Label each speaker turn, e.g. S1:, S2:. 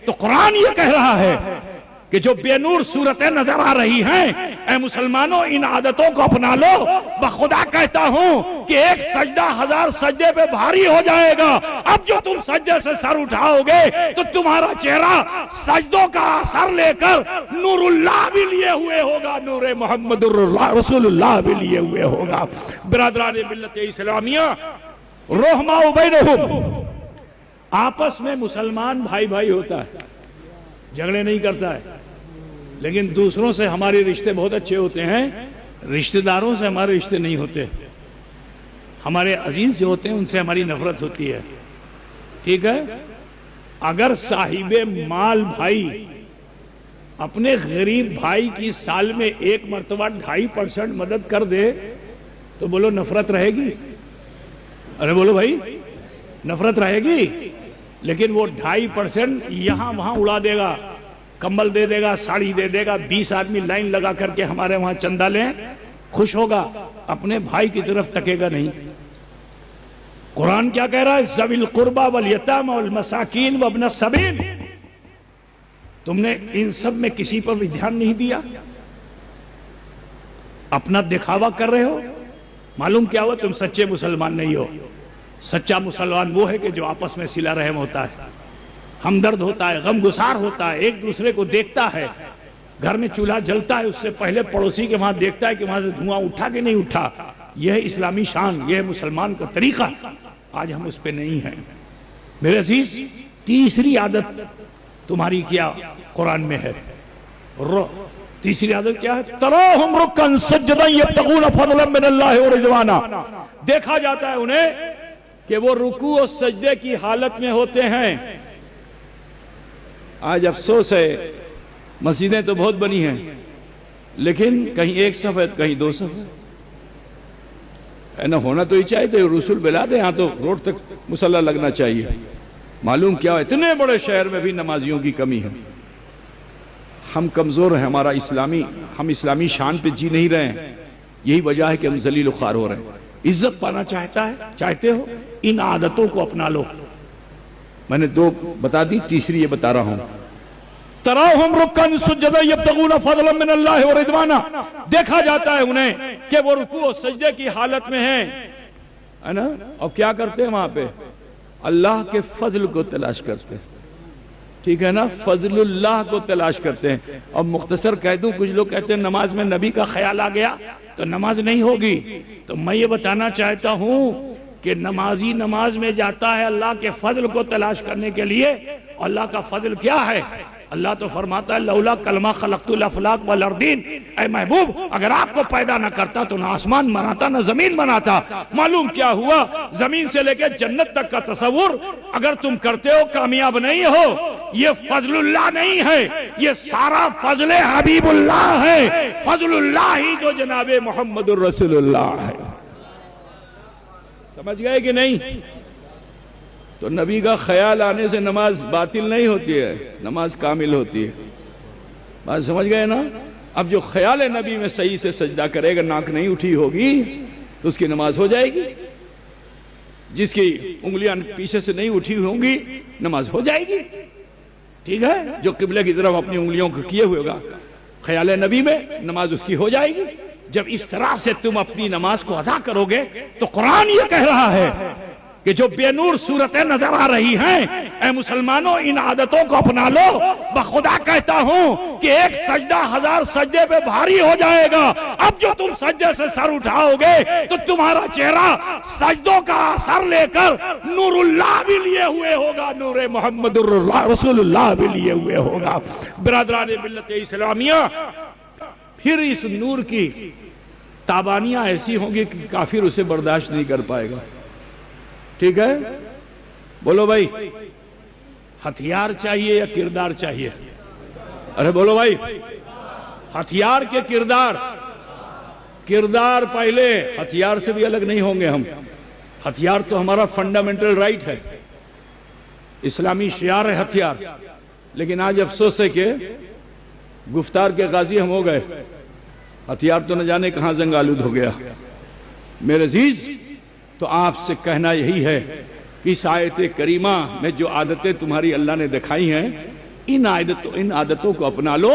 S1: تو قرآن یہ کہہ رہا ہے کہ جو بے نور صورتیں نظر آ رہی ہیں، اے مسلمانوں ان عادتوں کو اپنا لو۔ بخدا کہتا ہوں کہ ایک سجدہ 1000 سجدے پہ بھاری ہو جائے گا۔ اب جو تم سجدے سے سر اٹھاؤ گے تو تمہارا چہرہ سجدوں کا اثر لے کر نور اللہ بھی لیے ہوئے ہوگا، نور محمد رسول اللہ بھی لیے ہوئے ہوگا۔ برادران ملت اسلامیہ، رحماء بینہم، آپس میں مسلمان بھائی بھائی ہوتا ہے، جھگڑے نہیں کرتا ہے، لیکن دوسروں سے ہمارے رشتے بہت اچھے ہوتے ہیں، رشتہ داروں سے ہمارے رشتے نہیں ہوتے۔ ہمارے عزیز جو ہوتے ہیں ان سے ہماری نفرت ہوتی ہے، ٹھیک ہے؟ اگر صاحب مال بھائی اپنے غریب بھائی کی سال میں 1 مرتبہ 2.5% مدد کر دے تو بولو نفرت رہے گی؟ ارے بولو بھائی، نفرت رہے گی؟ لیکن وہ 2.5% یہاں وہاں اڑا دے گا، کمبل دے دے گا، ساڑی دے دے گا، 20 آدمی لائن لگا کر کے ہمارے وہاں چندہ لیں، خوش ہوگا، اپنے بھائی کی طرف تکے گا نہیں۔ قرآن کیا کہہ رہا ہے؟ ذوی القربى والیتامى والمساکین وابن السبیل۔ تم نے ان سب میں کسی پر بھی دھیان نہیں دیا، اپنا دکھاوا کر رہے ہو۔ معلوم کیا ہوا؟ تم سچے مسلمان نہیں ہو۔ سچا مسلمان وہ ہے کہ جو آپس میں صلہ رحم ہوتا ہے، ہمدرد ہوتا ہے، غم گسار ہوتا ہے، ایک دوسرے کو دیکھتا ہے۔ گھر میں چولہا جلتا ہے، اس سے پہلے پڑوسی کے وہاں دیکھتا ہے کہ وہاں سے دھواں اٹھا کہ نہیں اٹھا۔ یہ ہے اسلامی شان، یہ ہے مسلمان کا طریقہ۔ آج ہم اس پہ نہیں ہیں۔ میرے عزیز، تیسری عادت تمہاری کیا قرآن میں ہے؟ تیسری عادت کیا ہے؟ تراہم رکعا سجدا یبتغون فضلا من اللہ ورضوانا۔ دیکھا جاتا ہے انہیں کہ وہ رکوع و سجدے کی حالت میں ہوتے ہیں۔ آج افسوس ہے، مسجدیں تو بہت بنی ہیں، لیکن کہیں 1 صف ہے، کہیں 2 صف ہے نا۔ ہونا تو ہی چاہیے تو رسول بلا دے، ہاں تو روڈ تک مصلی لگنا چاہیے۔ معلوم کیا ہے؟ اتنے بڑے شہر میں بھی نمازیوں کی کمی ہے۔ ہم کمزور ہیں، ہم اسلامی شان پہ جی نہیں رہے ہیں۔ یہی وجہ ہے کہ ہم ذلیل و خوار ہو رہے ہیں۔ عزت پانا چاہتے ہو، ان عادتوں کو اپنا لو۔ میں نے 2 بتا دی، تیسری یہ بتا رہا ہوں۔ تراہم رکعا سجدا یبتغون فضلا من اللہ ورضوانا۔ دیکھا جاتا ہے انہیں کہ وہ رکوع و سجدے کی حالت میں ہیں، ہے نا؟ اور کیا کرتے ہیں وہاں پہ؟ اللہ کے فضل کو تلاش کرتے ہیں، ٹھیک ہے نا؟ فضل اللہ کو تلاش کرتے ہیں۔ اور مختصر کہہ دوں، کچھ لوگ کہتے ہیں نماز میں نبی کا خیال آ گیا تو نماز نہیں ہوگی۔ تو میں یہ بتانا چاہتا ہوں کہ نمازی نماز میں جاتا ہے اللہ کے فضل کو تلاش کرنے کے لیے۔ اللہ کا فضل کیا ہے؟ اللہ تو فرماتا ہے لولا کلمہ خلقت الافلاک والارضین۔ اے محبوب، اگر آپ کو پیدا نہ کرتا تو نہ آسمان بناتا نہ زمین بناتا۔ معلوم کیا ہوا؟ زمین سے لے کے جنت تک کا تصور اگر تم کرتے ہو، کامیاب نہیں ہو۔ یہ فضل اللہ نہیں ہے، یہ سارا فضل حبیب اللہ ہے۔ فضل اللہ ہی جو جناب محمد الرسول اللہ ہے۔ سمجھ گئے کہ نہیں؟ تو نبی کا خیال آنے سے نماز باطل نہیں ہوتی ہے، نماز کامل ہوتی ہے۔ بات سمجھ گئے نا؟ اب جو خیال نبی میں صحیح سے سجدہ کرے گا، ناک نہیں اٹھی ہوگی تو اس کی نماز ہو جائے گی۔ جس کی انگلیاں پیچھے سے نہیں اٹھی ہوں گی، نماز ہو جائے گی، ٹھیک ہے؟ جو قبلے کی طرف اپنی انگلیوں کو کیے ہوئے گا خیال نبی میں، نماز اس کی ہو جائے گی۔ جب اس طرح سے تم اپنی نماز کو ادا کرو گے تو قرآن یہ کہہ رہا ہے کہ جو بے نور صورتیں نظر آ رہی ہیں، اے مسلمانوں ان عادتوں کو اپنا لو۔ بخدا کہتا ہوں کہ ایک سجدہ 1000 سجدے پہ بھاری ہو جائے گا۔ اب جو تم سجدے سے سر اٹھاؤ گے تو تمہارا چہرہ سجدوں کا اثر لے کر نور اللہ بھی لیے ہوئے ہوگا، نور محمد رسول اللہ بھی لیے ہوئے ہوگا۔ برادران ملت اسلامیہ، پھر اس نور کی تابانیاں ایسی ہوں گی کہ کافر اسے برداشت نہیں کر پائے گا، ٹھیک ہے؟ بولو بھائی، ہتھیار چاہیے یا کردار چاہیے؟ ارے بولو بھائی، ہتھیار کے کردار پہلے، ہتھیار سے بھی الگ نہیں ہوں گے ہم۔ ہتھیار تو ہمارا فنڈامنٹل رائٹ ہے، اسلامی شعار ہے ہتھیار۔ لیکن آج افسوس ہے کہ گفتار کے غازی ہم ہو گئے، ہتھیار تو نہ جانے کہاں زنگ آلود ہو گیا۔ میرے عزیز، تو آپ سے کہنا یہی ہے کہ اس آیت کریمہ میں جو عادتیں تمہاری اللہ نے دکھائی ہیں، ان عادتوں کو اپنا لو